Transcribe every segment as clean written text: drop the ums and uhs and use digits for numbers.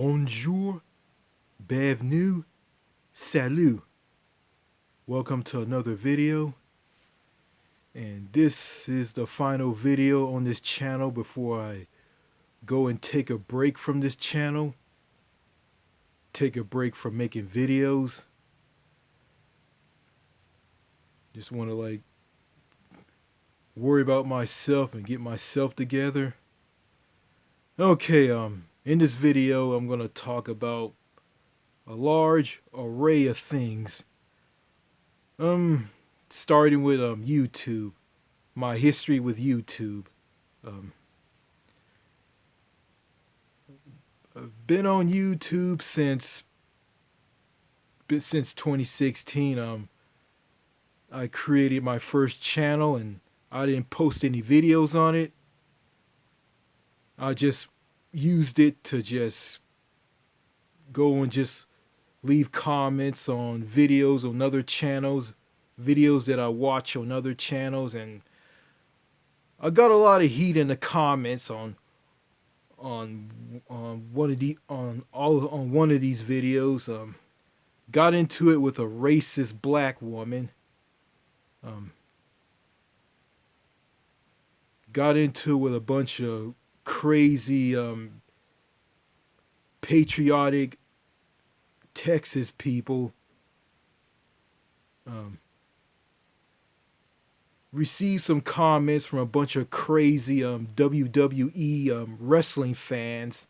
Bonjour, bienvenue, salut. Welcome to another video. And this is the final video on this channel before I go and take a break from this channel. Take a break from making videos. Just want to worry about myself and get myself together. Okay, in this video I'm going to talk about a large array of things. Starting with YouTube, my history with YouTube. Um, I've been on YouTube since 2016. I created my first channel and I didn't post any videos on it. I just used it to just go and just leave comments on videos on other channels, videos that I watch on other channels, and I got a lot of heat in the comments on one of one of these videos. Got into it with a racist black woman. Got into it with a bunch of crazy patriotic Texas people. Received some comments from a bunch of crazy WWE wrestling fans.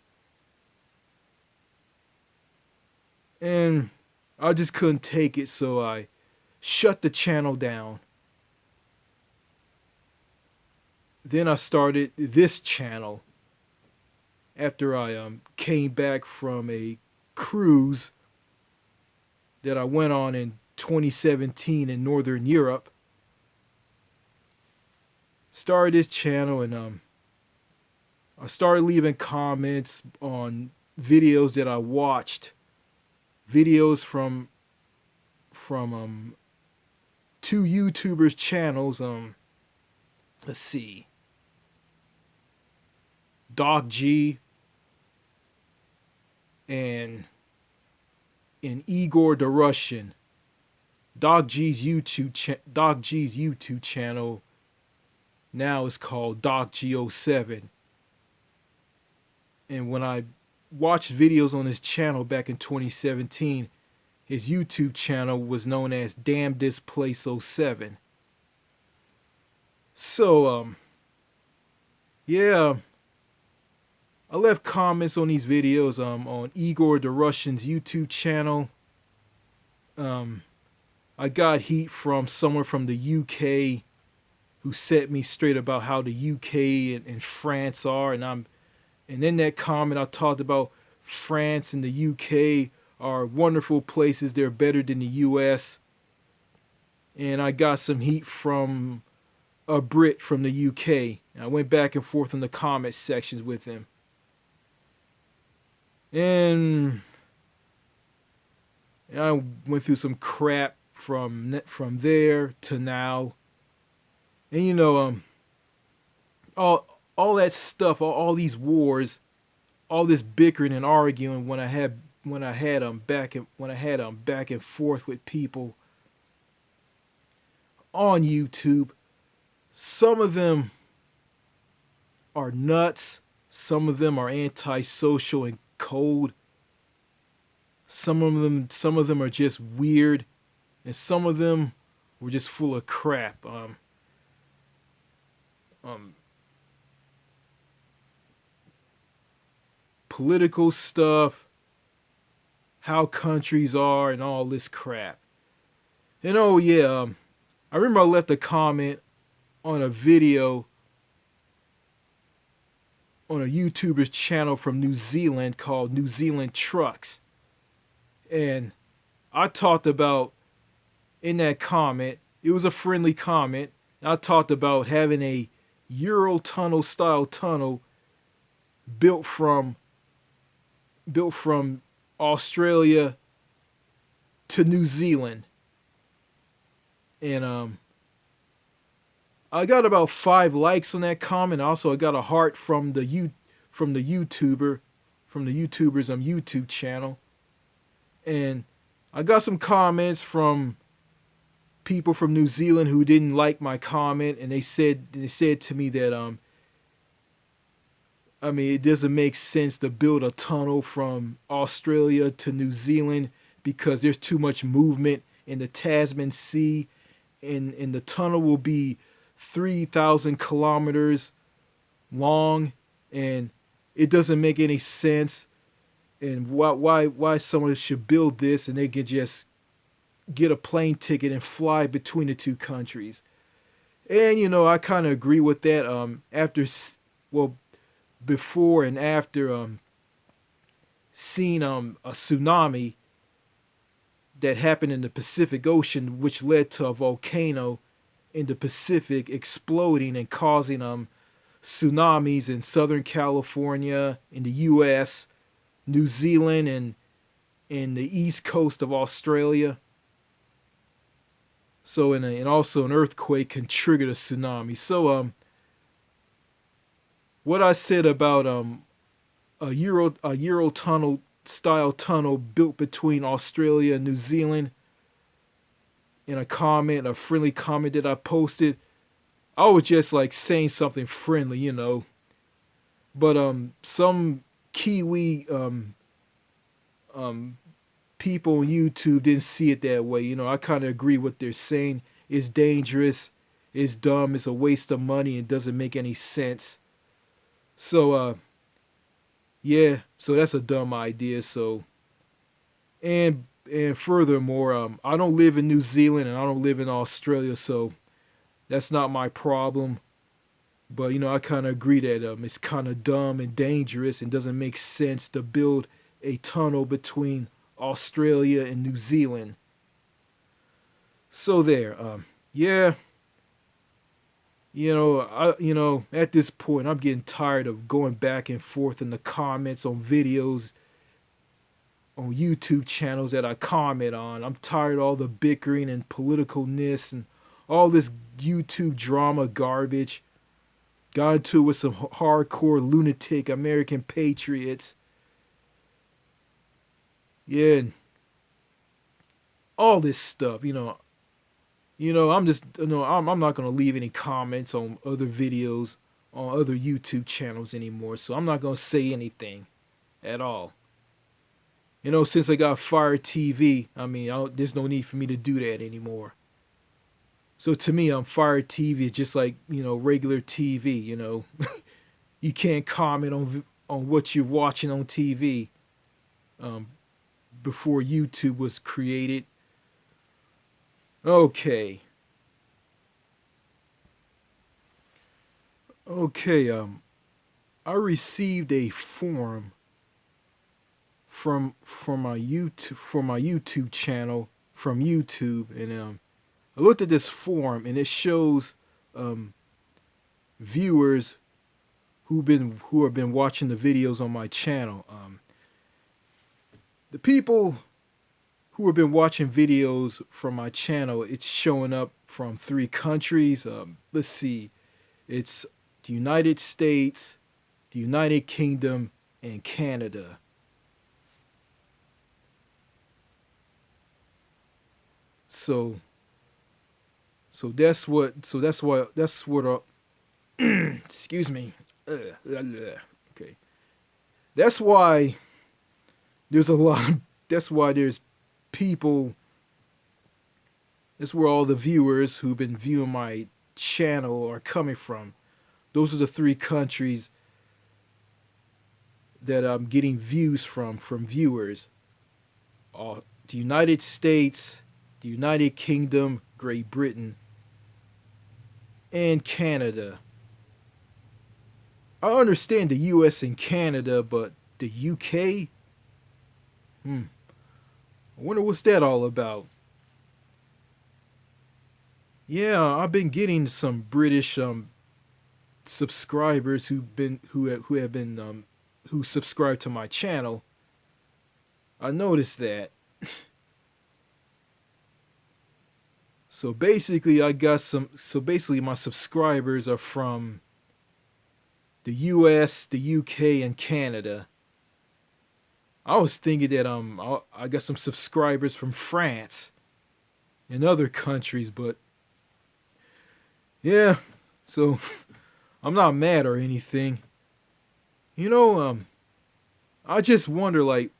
And I just couldn't take it, so I shut the channel down. Then I started this channel after I came back from a cruise that I went on in 2017 in Northern Europe. Started this channel and I started leaving comments on videos that I watched. Videos from two YouTubers' channels. Let's see. Doc G and Igor the Russian. Doc G's YouTube channel now is called Doc G07. And when I watched videos on his channel back in 2017, his YouTube channel was known as Damn This Place 07. So yeah, I left comments on these videos on Igor the Russian's YouTube channel. I got heat from someone from the UK who set me straight about how the UK and France are, and in that comment I talked about France and the UK are wonderful places. They're better than the US. And I got some heat from a Brit from the UK. And I went back and forth in the comment sections with him. And I went through some crap from there to now. And you know, all that stuff, all these wars, all this bickering and arguing when I had back and forth with people on YouTube. Some of them are nuts. Some of them are antisocial and cold. Some of them are just weird, and some of them were just full of crap. Political stuff, how countries are, and all this crap. And oh yeah, I remember I left a comment on a video on a YouTuber's channel from New Zealand called New Zealand Trucks. And I talked about, in that comment, it was a friendly comment, I talked about having a Eurotunnel style tunnel built from Australia to New Zealand. And I got about 5 likes on that comment. Also, I got a heart from the YouTuber from the YouTubers YouTube channel, and I got some comments from people from New Zealand who didn't like my comment, and they said to me that I mean, it doesn't make sense to build a tunnel from Australia to New Zealand because there's too much movement in the Tasman Sea, and the tunnel will be 3,000 kilometers long, and it doesn't make any sense. And why someone should build this and they can just get a plane ticket and fly between the two countries. And I kind of agree with that. Well, before and after seeing a tsunami that happened in the Pacific Ocean, which led to a volcano in the Pacific exploding and causing tsunamis in Southern California, in the U.S., New Zealand, and in the east coast of Australia. So, and also an earthquake can trigger the tsunami. So, what I said about a Euro tunnel style tunnel built between Australia and New Zealand in a friendly comment that I posted, I was just like saying something friendly. But some Kiwi um people on YouTube didn't see it that way. I kind of agree what they're saying. It's dangerous, it's dumb, it's a waste of money, and doesn't make any sense. So yeah, so that's a dumb idea. So and furthermore, I don't live in New Zealand and I don't live in Australia, so that's not my problem. But I kind of agree that it's kind of dumb and dangerous and doesn't make sense to build a tunnel between Australia and New Zealand. So there, yeah, at this point, I'm getting tired of going back and forth in the comments on videos on YouTube channels that I comment on. I'm tired of all the bickering and politicalness and all this YouTube drama garbage. Got into it with some hardcore lunatic American patriots. Yeah, and all this stuff. I'm just I'm not gonna leave any comments on other videos on other YouTube channels anymore. So I'm not gonna say anything at all. Since I got Fire TV, I mean, there's no need for me to do that anymore. So to me, Fire TV is just like regular TV. You can't comment on what you're watching on TV um, before YouTube was created. Okay, okay. I received a form from my YouTube channel from YouTube, and I looked at this form, and it shows um, viewers who have been watching the videos on my channel. The people who have been watching videos from my channel, it's showing up from 3 countries. Let's see, it's the United States, the United Kingdom, and Canada. So that's what excuse me. Okay. That's why there's a lot of, that's why there's people, that's where all the viewers who've been viewing my channel are coming from. Those are the 3 countries that I'm getting views from viewers. The United States, the United Kingdom, Great Britain, and Canada. I understand the US and Canada, but the UK? I wonder what's that all about. Yeah, I've been getting some British subscribers who subscribe to my channel. I noticed that. So basically my subscribers are from the US, the UK, and Canada. I was thinking that I got some subscribers from France and other countries, but yeah, so I'm not mad or anything. You know, I just wonder like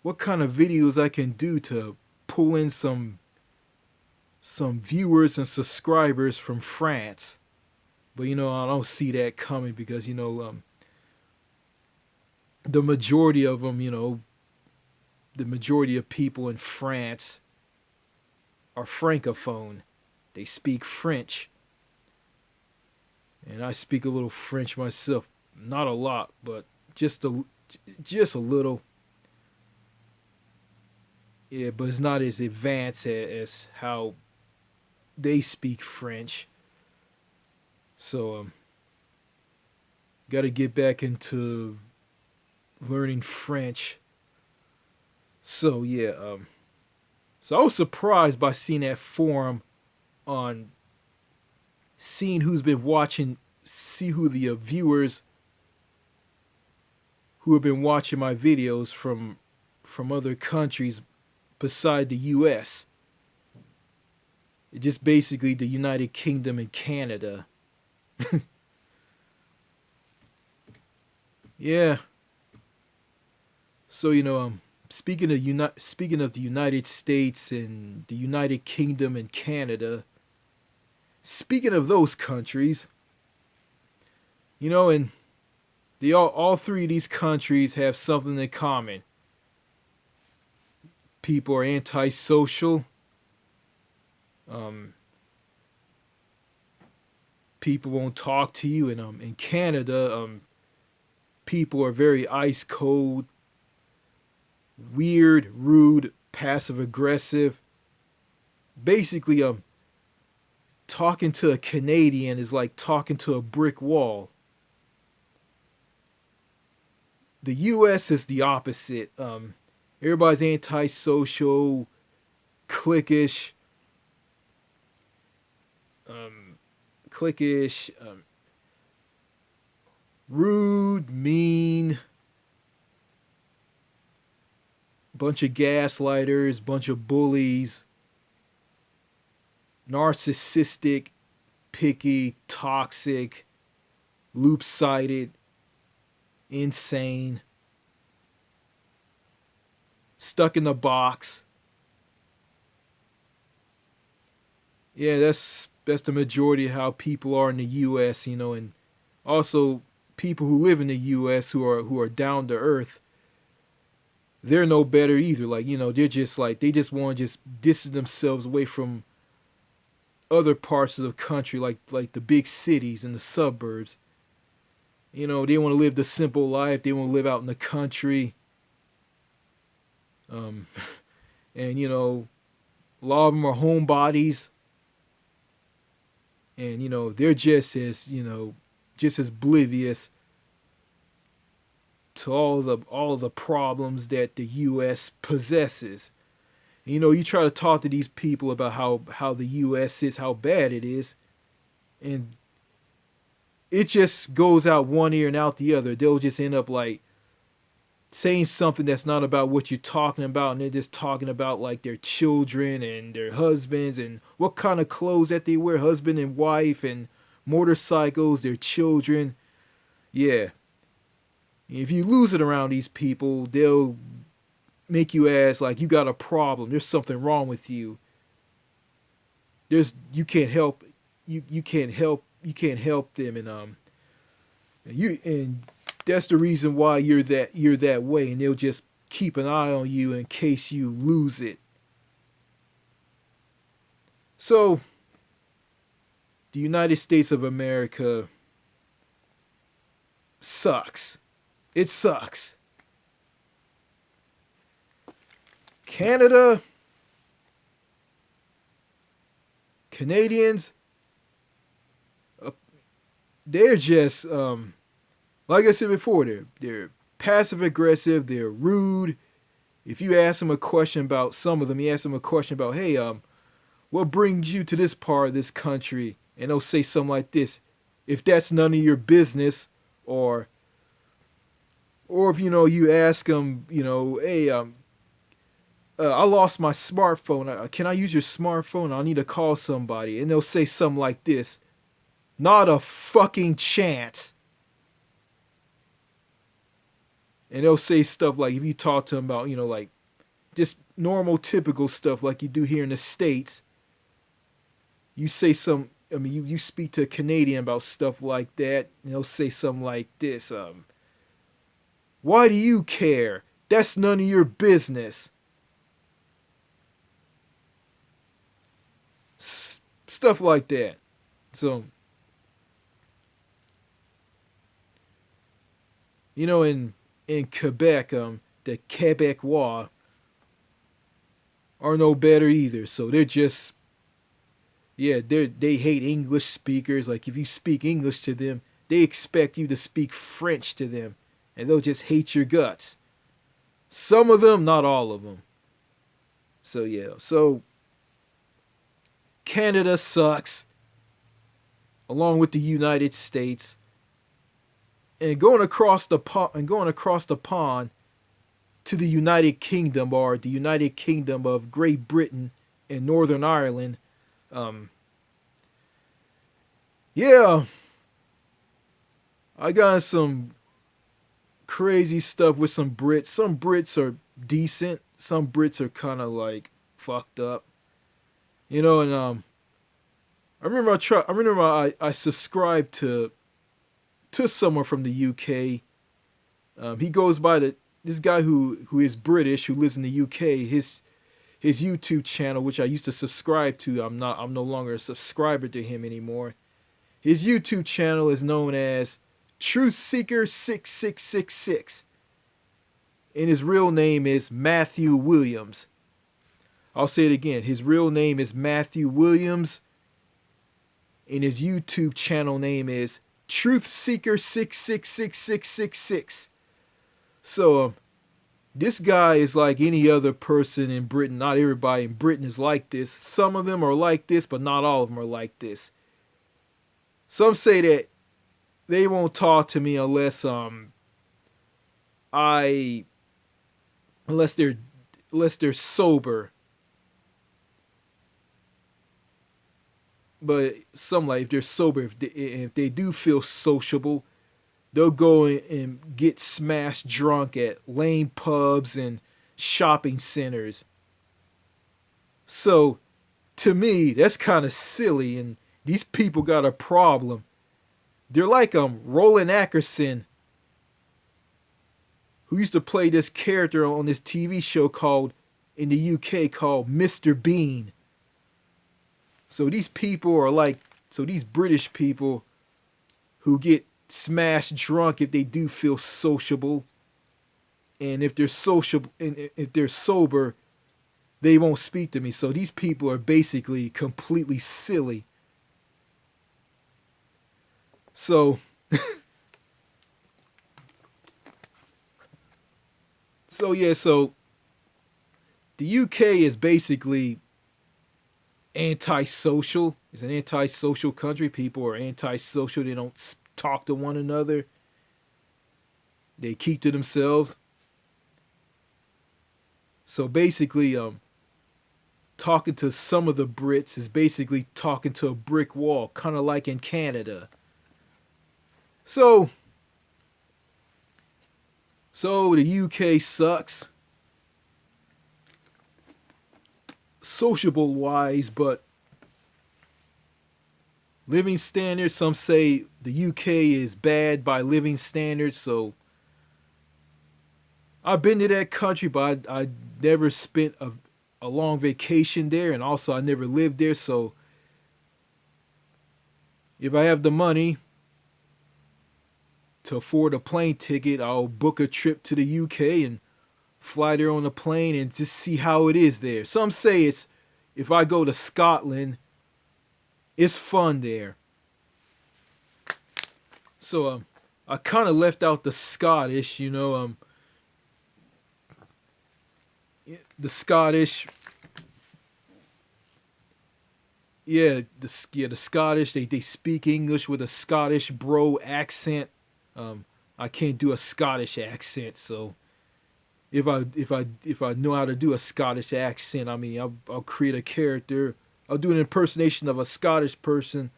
what kind of videos I can do to pull in some viewers and subscribers from France. But I don't see that coming because the majority of them, the majority of people in France are francophone. They speak French, and I speak a little French myself. Not a lot, but just a just a little. Yeah, but it's not as advanced as how they speak French. So got to get back into learning French. So yeah, so I was surprised by seeing that forum on seeing who's been watching, see who the viewers who have been watching my videos from other countries beside the U.S. It just basically the United Kingdom and Canada. Yeah. So speaking of the United States and the United Kingdom and Canada. Speaking of those countries, and all three of these countries have something in common. People are antisocial. Um, People won't talk to you, and in Canada, people are very ice cold, weird, rude, passive aggressive. Basically, talking to a Canadian is like talking to a brick wall. The U.S. is the opposite. Everybody's antisocial, cliquish, um, cliquish, rude, mean, bunch of gaslighters, bunch of bullies, narcissistic, picky, toxic, loop-sided, insane, stuck in the box. Yeah, that's the majority of how people are in the U.S. And also people who live in the U.S. who are down to earth. They're no better either. Like they're just like they just want to just distance themselves away from other parts of the country, like the big cities and the suburbs. They want to live the simple life. They want to live out in the country. Um, and a lot of them are homebodies, and they're just as oblivious to all the problems that the U.S. possesses. You try to talk to these people about how the U.S. is, how bad it is, and it just goes out one ear and out the other. They'll just end up like saying something that's not about what you're talking about, and they're just talking about like their children and their husbands and what kind of clothes that they wear, husband and wife, and motorcycles, their children. Yeah. If you lose it around these people, they'll make you ask like you got a problem. There's something wrong with you. You can't help you can't help them, and that's the reason why you're that way, and they'll just keep an eye on you in case you lose it. So the United States of America sucks. It sucks. Canada, Canadians, they're just like I said before, they're passive aggressive, they're rude. If you ask them a question about some of them, you ask them a question about, hey, what brings you to this part of this country? And they'll say something like this: if that's none of your business, or Or if you ask them, hey, I lost my smartphone. Can I use your smartphone? I need to call somebody, and they'll say something like this: "Not a fucking chance." And they'll say stuff like, if you talk to them about, like just normal, typical stuff like you do here in the States, you say some. I mean, you speak to a Canadian about stuff like that, and they'll say something like this: "Why do you care? That's none of your business." Stuff like that. So, in Quebec, the Quebecois are no better either. So they're just, yeah, they hate English speakers. Like if you speak English to them, they expect you to speak French to them, and they'll just hate your guts. Some of them, not all of them. So yeah, so Canada sucks, along with the United States, and going across the pond to the United Kingdom, or the United Kingdom of Great Britain and Northern Ireland. Um, yeah, I got some crazy stuff with some Brits. Some Brits are decent. Some Brits are kind of like fucked up. And I subscribed to someone from the UK. He goes by this guy who is British, who lives in the UK. His YouTube channel, which I used to subscribe to, I'm no longer a subscriber to him anymore. His YouTube channel is known as Truth Seeker 6666, and his real name is Matthew Williams. I'll say it again. His real name is Matthew Williams, and his YouTube channel name is Truth Seeker 666666. So this guy is like any other person in Britain. Not everybody in Britain is like this. Some of them are like this, but not all of them are like this. Some say that they won't talk to me I unless they're sober. But some, like, if they're sober, if they do feel sociable, they'll go and get smashed drunk at lame pubs and shopping centers. So to me, that's kind of silly, and these people got a problem. They're like Roland Atkinson, who used to play this character on this TV show called in the UK called Mr. Bean. So these people are like, so these British people who get smashed drunk if they do feel sociable, and if they're sociable and if they're sober, they won't speak to me. So these people are basically completely silly. So so the UK is basically antisocial. It's an antisocial country. People are antisocial. They don't talk to one another. They keep to themselves. So basically, talking to some of the Brits is basically talking to a brick wall, kind of like in Canada. So, the UK sucks, sociable wise, but living standards, some say the UK is bad by living standards. So I've been to that country, but I never spent a long vacation there, and also I never lived there. So if I have the money to afford a plane ticket, I'll book a trip to the UK and fly there on a plane and just see how it is there. Some say it's, if I go to Scotland, it's fun there. So I kind of left out the Scottish, the Scottish, the Scottish. They speak English with a Scottish bro accent. I can't do a Scottish accent, so if I know how to do a Scottish accent, I mean I'll create a character. I'll do an impersonation of a Scottish person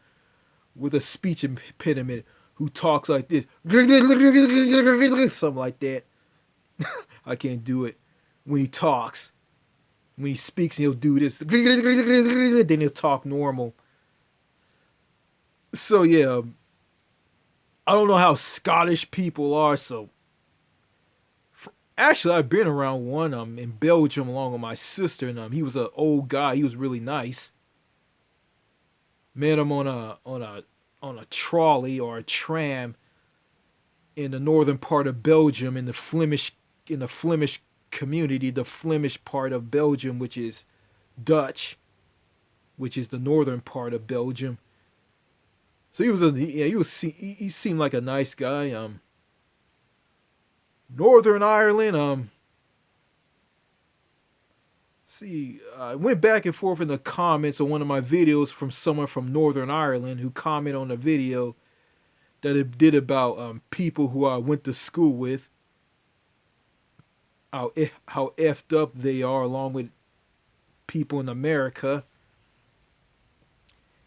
with a speech impediment who talks like this, something like that. I can't do it when he talks. When he speaks, he'll do this. Then he'll talk normal. So yeah, I don't know how Scottish people are. So actually, I've been around one in Belgium along with my sister, and he was an old guy. He was really nice. Met him on a trolley or a tram in the northern part of Belgium in the Flemish community, the Flemish part of Belgium, which is Dutch, which is the northern part of Belgium. So he seemed like a nice guy. Northern Ireland. See, I went back and forth in the comments on one of my videos from someone from Northern Ireland who commented on a video that it did about people who I went to school with, how effed up they are, along with people in America.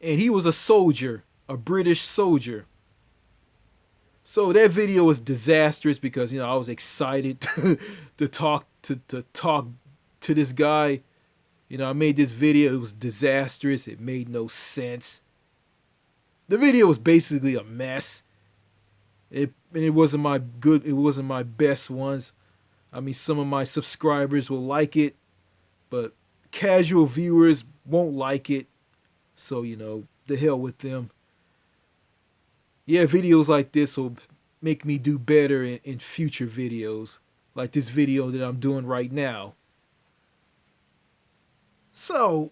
And he was a soldier, a British soldier. So that video was disastrous because I was excited to talk to this guy. I made this video. It was disastrous. It made no sense. The video was basically a mess. It wasn't my good. It wasn't my best ones. I mean, some of my subscribers will like it, but casual viewers won't like it. So the hell with them. Yeah, videos like this will make me do better in future videos, like this video that I'm doing right now. So,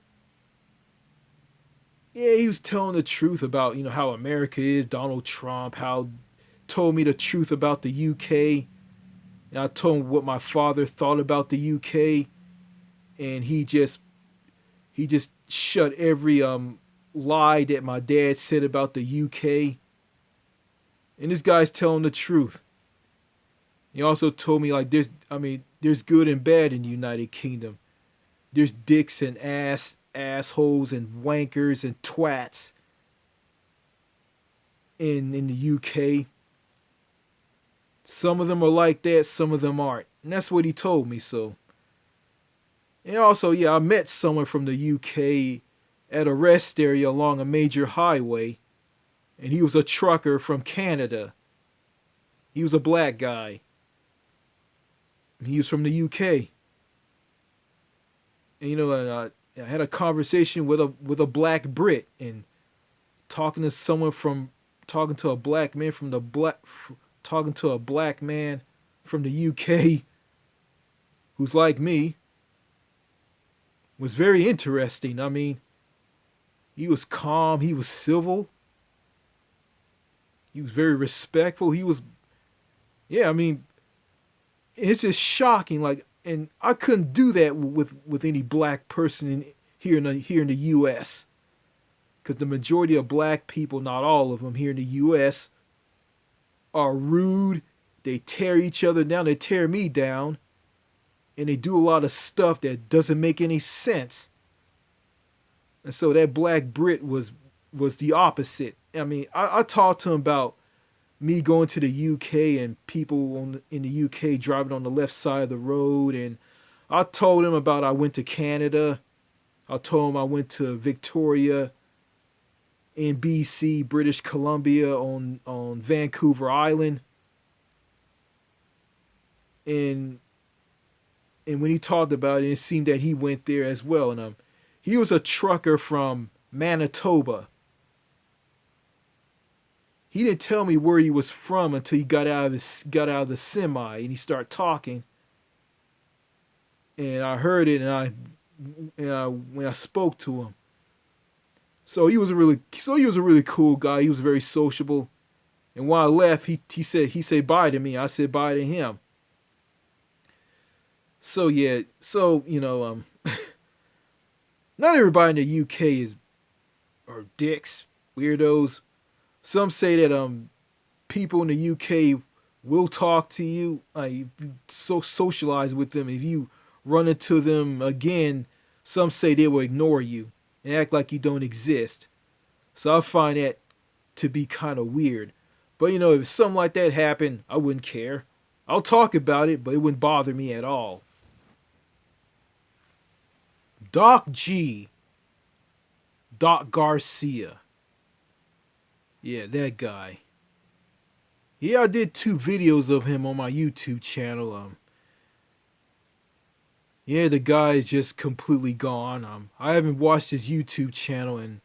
yeah, he was telling the truth about, how America is, Donald Trump, how told me the truth about the UK. And I told him what my father thought about the UK, and he just shut every lie that my dad said about the UK. And this guy's telling the truth. He also told me like there's good and bad in the United Kingdom. There's dicks and assholes and wankers and twats in the UK. Some of them are like that, some of them aren't. And that's what he told me, so. And also, yeah, I met someone from the UK at a rest area along a major highway. And he was a trucker from Canada. He was a black guy. He was from the UK. And I had a conversation with a black Brit, and talking to a black man from talking to a black man from the UK who's like me was very interesting. I mean, he was calm, he was civil, he was very respectful. I mean, it's just shocking. Like, and I couldn't do that with any black person here in the U.S. Because the majority of black people, not all of them here in the U.S., are rude. They tear each other down. They tear me down, and they do a lot of stuff that doesn't make any sense. And so that black Brit was the opposite. I mean, I talked to him about me going to the UK and people in the UK driving on the left side of the road. And I told him about I went to Canada. I told him I went to Victoria in BC, British Columbia on Vancouver Island. And when he talked about it, it seemed that he went there as well. And he was a trucker from Manitoba. He didn't tell me where he was from until he got out of the semi and he started talking. And I heard it, when I spoke to him. So he was a really cool guy. He was very sociable. And when I left, he said bye to me. I said bye to him. So yeah, not everybody in the UK are dicks, weirdos. Some say that people in the UK will talk to you. So socialize with them. If you run into them again, some say they will ignore you and act like you don't exist. So I find that to be kind of weird. But if something like that happened, I wouldn't care. I'll talk about it, but it wouldn't bother me at all. Doc G. Doc Garcia. Yeah, that guy. Yeah, I did 2 videos of him on my YouTube channel. Yeah, the guy is just completely gone. I haven't watched his YouTube channel, and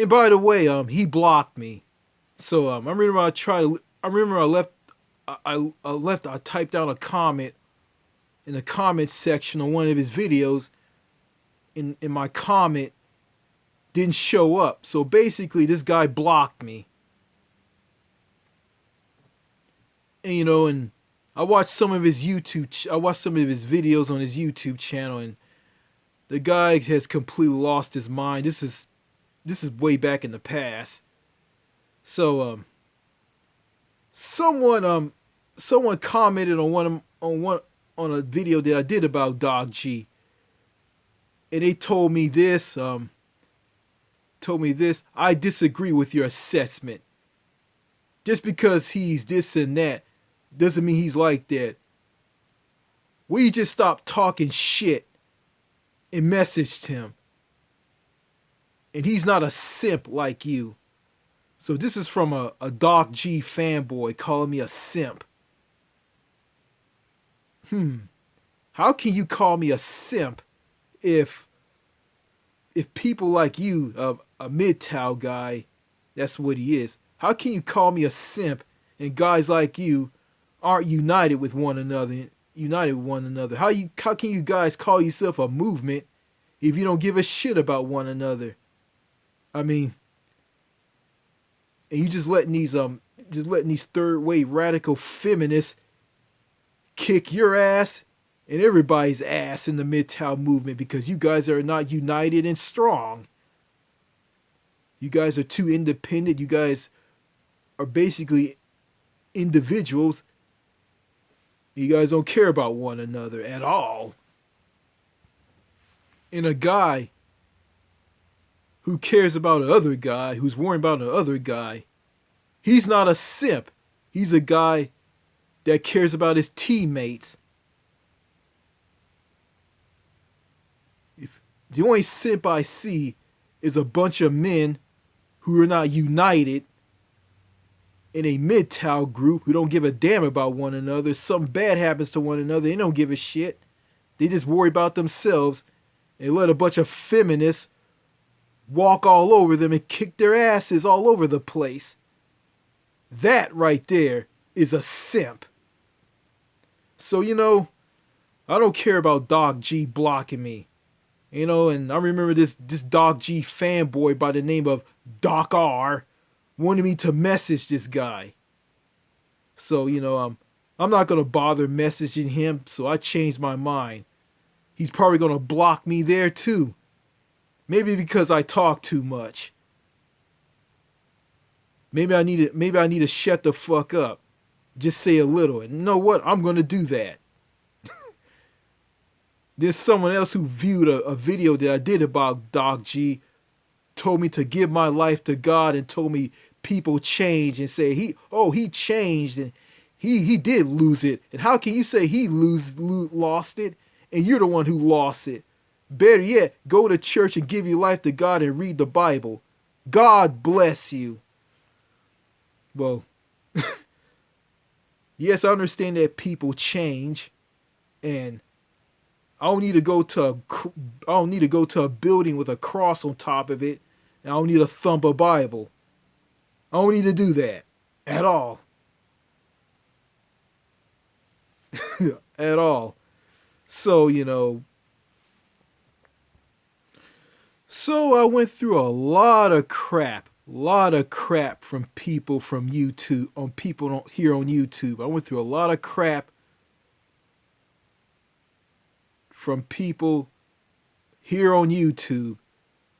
by the way, he blocked me. So I remember I left, I typed down a comment in the comment section on one of his videos, in my comment didn't show up. So basically, this guy blocked me. And I watched some of his videos on his YouTube channel, and the guy has completely lost his mind. This is way back in the past. So someone commented on a video that I did about Doc G, and they told me this. I disagree with your assessment. Just because he's this and that doesn't mean he's like that. We just stopped talking shit and messaged him. And he's not a simp like you. So this is from a Doc G fanboy calling me a simp. How can you call me a simp if people like you, a MGTOW guy, that's what he is. How can you call me a simp and guys like you aren't united with one another? How can you guys call yourself a movement if you don't give a shit about one another? I mean, and you just letting these third wave radical feminists kick your ass and everybody's ass in the MGTOW movement because you guys are not united and strong. You guys are too independent. You guys are basically individuals. You guys don't care about one another at all. And a guy who cares about another guy, who's worrying about another guy, he's not a simp. He's a guy that cares about his teammates. If the only simp I see is a bunch of men who are not united in a MGTOW group who don't give a damn about one another. Something bad happens to one another, they don't give a shit. They just worry about themselves and let a bunch of feminists walk all over them and kick their asses all over the place. That right there is a simp. So, I don't care about Doc G blocking me. And I remember this Doc G fanboy by the name of Doc R wanted me to message this guy. So, I'm not going to bother messaging him, so I changed my mind. He's probably going to block me there too. Maybe because I talk too much. Maybe I need to shut the fuck up. Just say a little. And you know what? I'm going to do that. There's someone else who viewed a video that I did about Doc G, told me to give my life to God and told me people change and say he changed and he did lose it. And how can you say he lost it and you're the one who lost it? Better yet, go to church and give your life to God and read the Bible. God bless you. Well, yes, I understand that people change, and I don't need to go to a building with a cross on top of it, and I don't need to thump a Bible. I don't need to do that at all. At all. So, I went through a lot of crap from people from YouTube, on people here on YouTube. I went through a lot of crap from people here on YouTube.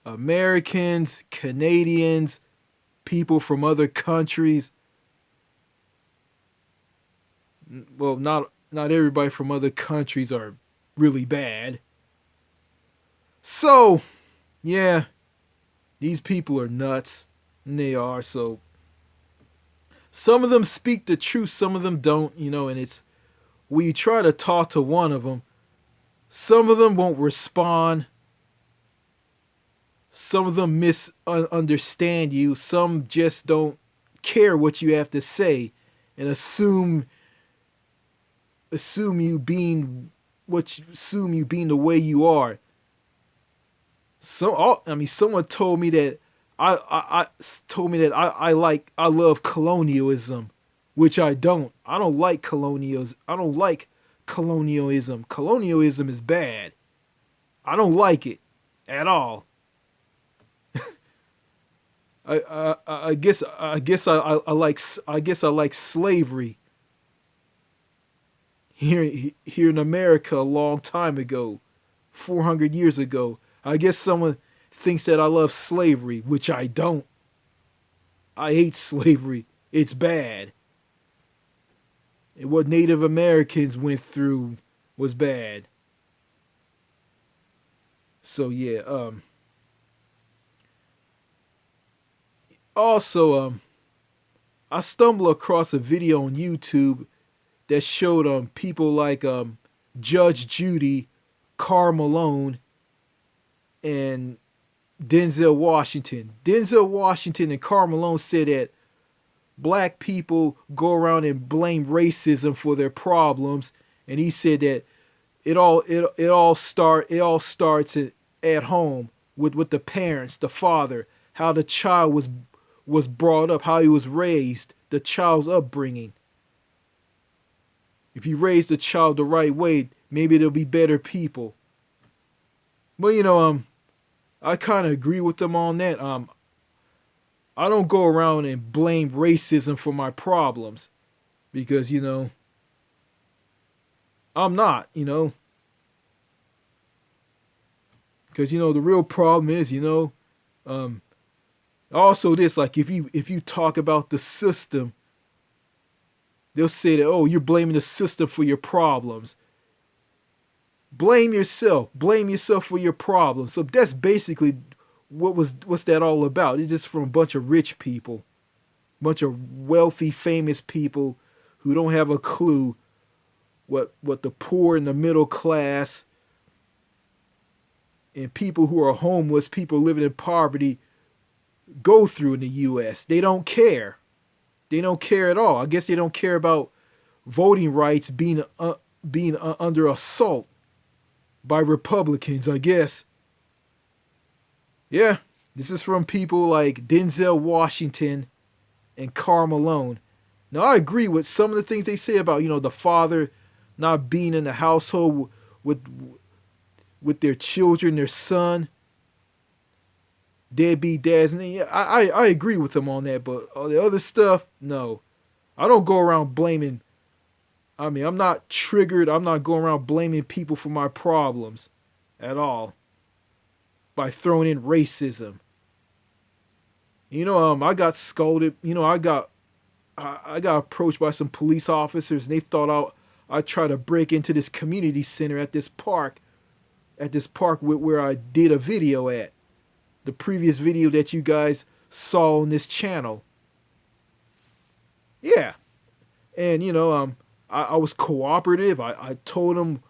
Americans, Canadians, people from other countries. Well, not everybody from other countries are really bad. So yeah, these people are nuts, and they are. So some of them speak the truth, some of them don't. And it's when you try to talk to one of them, some of them won't respond. Some of them misunderstand you. Some just don't care what you have to say and assume you being assume you being the way you are. Someone told me that I told me that I love colonialism, which I don't. I don't like colonialism. I don't like colonialism. Colonialism is bad. I don't like it at all. I guess I like slavery here in America a long time ago, 400 years ago. I guess someone thinks that I love slavery, which I don't. I hate slavery. It's bad. And what Native Americans went through was bad. So yeah. Also, I stumbled across a video on YouTube that showed people like Judge Judy, Karl Malone, and Denzel Washington. Denzel Washington and Karl Malone said that black people go around and blame racism for their problems, and he said that it all starts at home with the parents, the father, how the child was brought up, how he was raised, the child's upbringing. If you raise the child the right way, maybe they'll be better people. But I kind of agree with them on that. I don't go around and blame racism for my problems because I'm not. Because the real problem is um, also this, like if you talk about the system, they'll say that, oh, you're blaming the system for your problems. Blame yourself for your problems. So that's basically what's that all about. It's just from a bunch of rich people, bunch of wealthy famous people who don't have a clue what the poor and the middle class and people who are homeless, people living in poverty, go through in the US. They don't care. They don't care at all. I guess they don't care about voting rights being under assault by Republicans, I guess. Yeah, this is from people like Denzel Washington and Karl Malone. Now, I agree with some of the things they say about, the father not being in the household with with their children, their son, deadbeat dads, and yeah, I agree with them on that. But all the other stuff, no, I don't go around blaming. I'm not triggered. I'm not going around blaming people for my problems at all by throwing in racism. I got scolded. I got approached by some police officers, and they thought I tried to break into this community center at this park where I did a video at. The previous video that you guys saw on this channel. Yeah. And, I was cooperative. I told them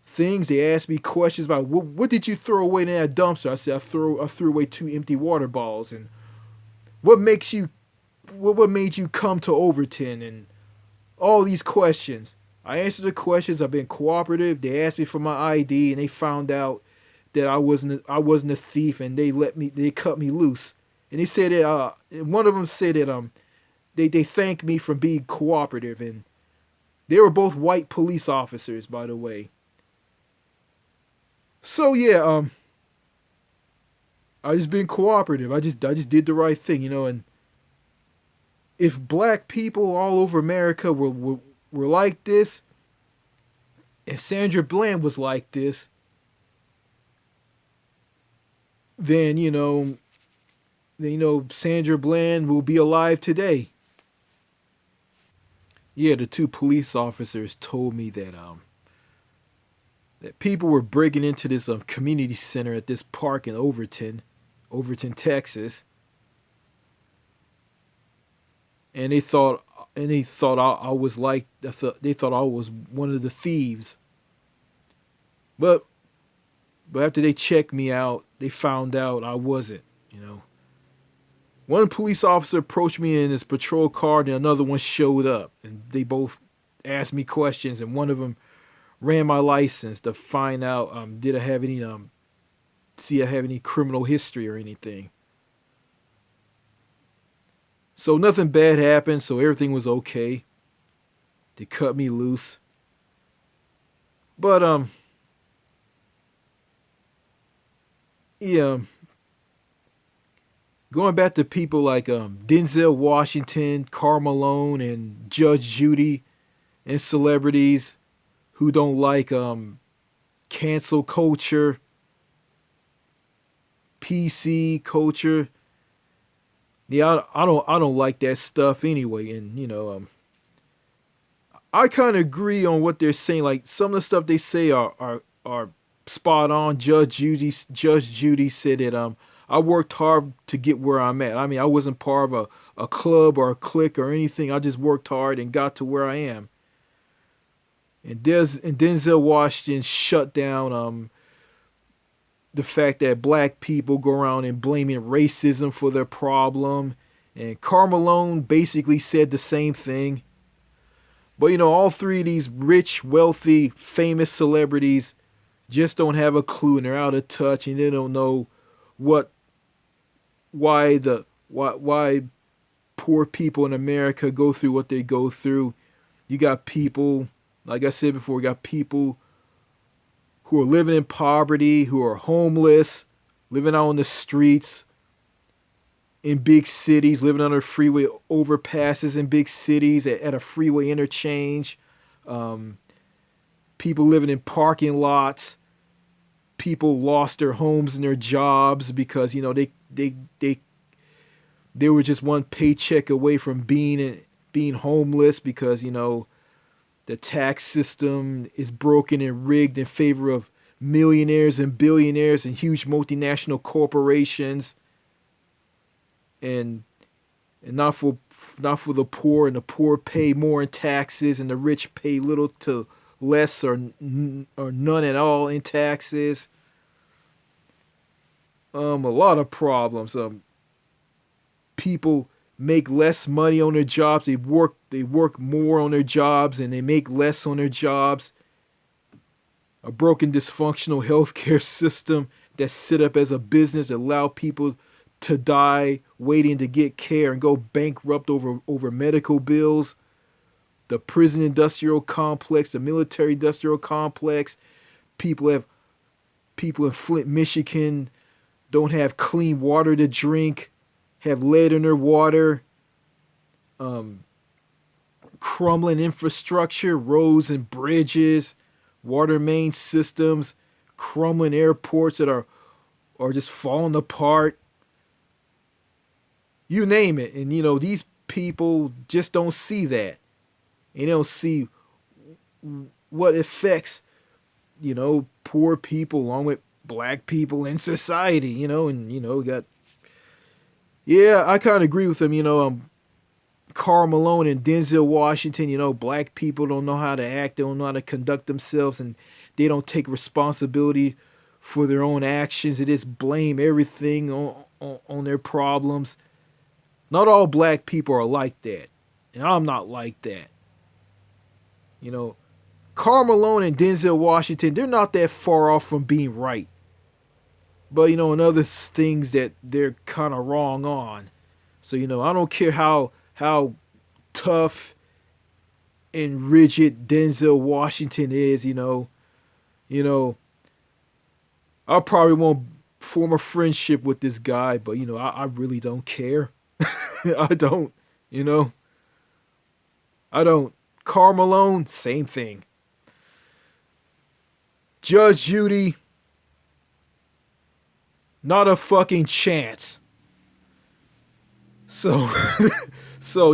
things. They asked me questions about what did you throw away in that dumpster? I said I threw away 2 empty water balls. And what makes you what made you come to Overton? And all these questions. I answered the questions. I've been cooperative. They asked me for my ID, and they found out that I wasn't a thief, and they cut me loose. And they said that one of them said that they thanked me for being cooperative, and they were both white police officers, by the way. So yeah, I just been cooperative. I just did the right thing, and if black people all over America were like this, and Sandra Bland was like this, then Sandra Bland will be alive today. Yeah, the two police officers told me that people were breaking into this community center at this park in Overton, Texas, and they thought I was like they thought I was one of the thieves. But after they checked me out, they found out I wasn't. You know, one police officer approached me in his patrol car, and another one showed up, and they both asked me questions, and one of them ran my license to find out did I have any see I have any criminal history or anything. So nothing bad happened, so everything was okay. They cut me loose. But yeah, going back to people like Denzel Washington, Karl Malone, and Judge Judy, and celebrities who don't like cancel culture, PC culture. Yeah, I don't like that stuff anyway. And I kind of agree on what they're saying. Like some of the stuff they say are spot on. Judge Judy said that I worked hard to get where I'm at. I mean, I wasn't part of a club or a clique or anything. I just worked hard and got to where I am. And Denzel Washington shut down the fact that black people go around and blaming racism for their problem. And Karl Malone basically said the same thing. But all three of these rich, wealthy, famous celebrities just don't have a clue and they're out of touch and they don't know what why poor people in America go through what they go through. You got people, like I said before, you got people who are living in poverty, who are homeless, living out on the streets in big cities, living under freeway overpasses in big cities at a freeway interchange. Um, People living in parking lots. People lost their homes and their jobs because they were just one paycheck away from being homeless because the tax system is broken and rigged in favor of millionaires and billionaires and huge multinational corporations, and not for the poor, and the poor pay more in taxes and the rich pay little to less or none at all in taxes. A lot of problems. People make less money on their jobs. They work more on their jobs and they make less on their jobs. A broken dysfunctional healthcare system that's set up as a business that allow people to die waiting to get care and go bankrupt over medical bills. The prison industrial complex, the military industrial complex. People in Flint, Michigan don't have clean water to drink, have lead in their water, um, crumbling infrastructure, roads and bridges, water main systems, crumbling airports that are just falling apart. You name it. And these people just don't see that. And they don't see what affects, poor people along with black people in society, and got yeah, I kind of agree with them, Karl Malone and Denzel Washington, black people don't know how to act, they don't know how to conduct themselves, and they don't take responsibility for their own actions. They just blame everything on their problems. Not all black people are like that, and I'm not like that. You know, Karl Malone and Denzel Washington, they're not that far off from being right. But, in other things that they're kind of wrong on. So, I don't care how tough and rigid Denzel Washington is, you know, I probably won't form a friendship with this guy, but I really don't care. I don't, you know, I don't. Karl Malone, same thing. Judge Judy, not a fucking chance. So, so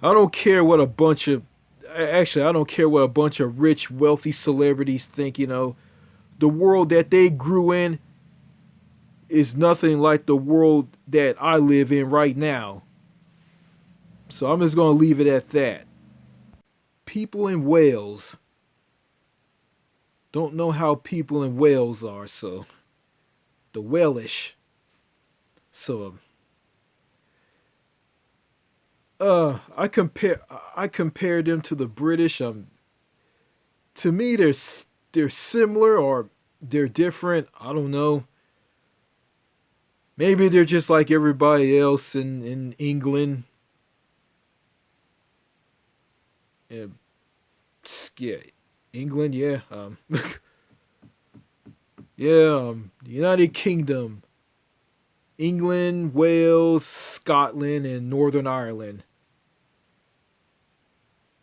I don't care what a bunch of actually I don't care what a bunch of rich, wealthy celebrities think, you know. The world that they grew in is nothing like the world that I live in right now. So I'm just going to leave it at that. People in Wales don't know how people in Wales are, so the Walish. So I compare them to the British. To me they're similar or they're different. I don't know. Maybe they're just like everybody else in England. Yeah, yeah, England, yeah. Yeah, the United Kingdom, England, Wales, Scotland, and Northern Ireland.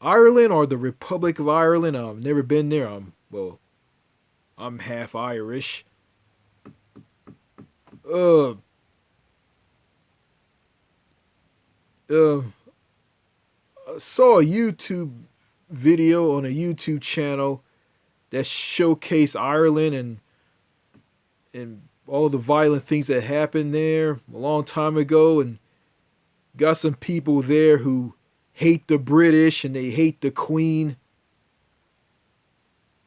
Ireland or the Republic of Ireland. Never been there. Well, I'm half Irish. Uh, uh, I saw a YouTube video on a YouTube channel that showcased Ireland and all the violent things that happened there a long time ago, and got some people there who hate the British and they hate the Queen.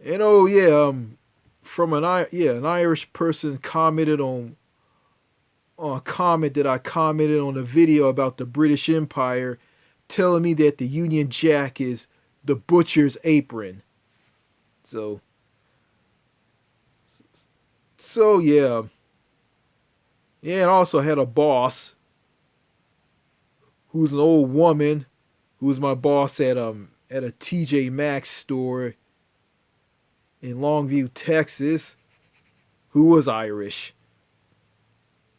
And oh yeah, from an Irish person commented on a comment that I commented on a video about the British Empire, telling me that the Union Jack is the butcher's apron. So so yeah. Yeah, and also had a boss who's an old woman who was my boss at a TJ Maxx store in Longview, Texas, who was Irish.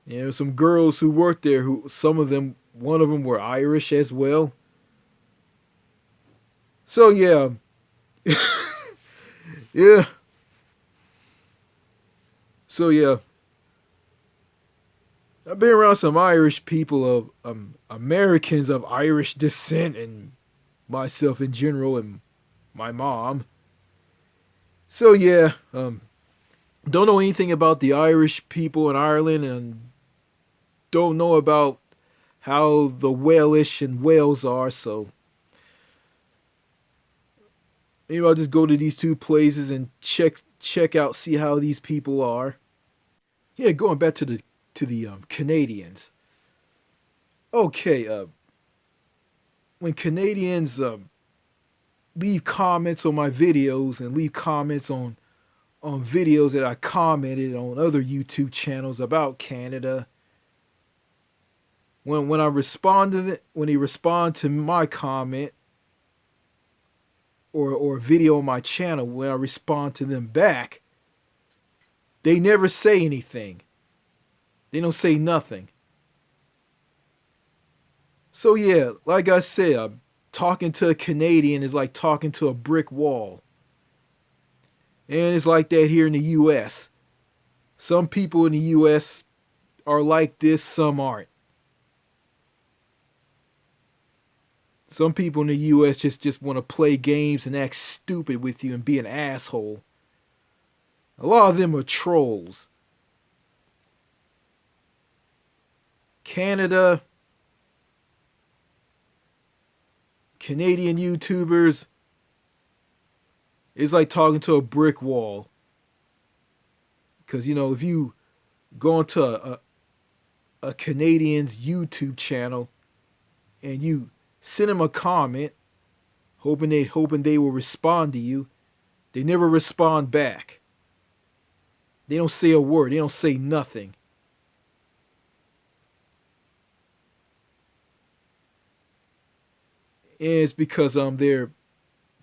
And there were some girls who worked there who some of them one of them were Irish as well. So yeah, yeah. So yeah, I've been around some Irish people of Americans of Irish descent and myself in general and my mom. So yeah, don't know anything about the Irish people in Ireland and don't know about how the Walish and Wales are. So maybe I'll just go to these two places and check out, see how these people are. Yeah, going back to the Canadians. Okay, when Canadians leave comments on my videos and leave comments on videos that I commented on other YouTube channels about Canada, when I responded when they respond to my comment or video on my channel, when I respond to them back, they never say anything. They don't say nothing. So yeah, like I said, talking to a Canadian is like talking to a brick wall. And it's like that here in the US. Some people in the US are like this, some aren't. Some people in the US just want to play games and act stupid with you and be an asshole. A lot of them are trolls. Canada, Canadian YouTubers, it's like talking to a brick wall. Because, you know, if you go into a Canadian's YouTube channel and you send them a comment, hoping they will respond to you, they never respond back. They don't say a word. They don't say nothing. And it's because they're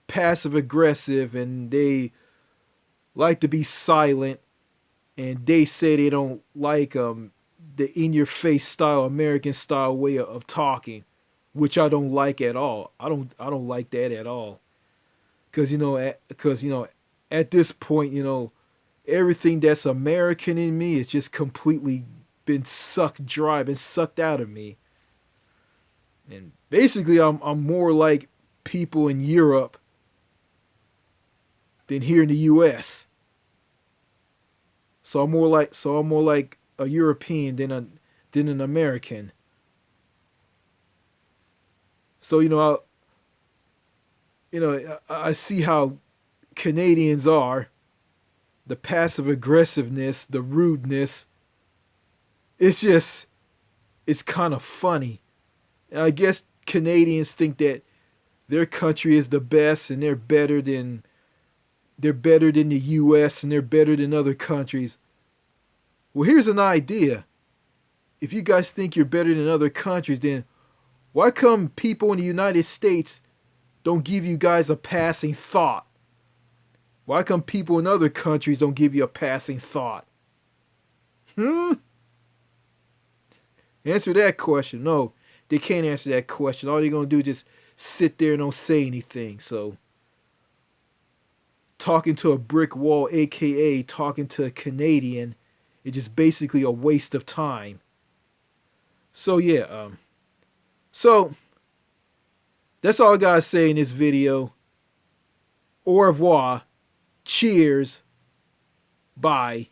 passive aggressive and they like to be silent, and they say they don't like the in your face style American style way of talking, which I don't like at all. I don't like that at all. Cuz you know at this point, you know, everything that's American in me is just completely been sucked dry, been sucked out of me. And Basically, I'm more like people in Europe than here in the U.S. I'm more like a European than an American. So I see how Canadians are, the passive aggressiveness, the rudeness. It's just it's kind of funny. And I guess Canadians think that their country is the best and they're better than the US and they're better than other countries. Well, here's an idea. If you guys think you're better than other countries, then why come people in the United States don't give you guys a passing thought? Why come people in other countries don't give you a passing thought? Hmm? Answer that question. No, they can't answer that question. All they're going to do is just sit there and don't say anything. So, talking to a brick wall, aka talking to a Canadian, is just basically a waste of time. So, yeah, so that's all I got to say in this video. Au revoir. Cheers. Bye.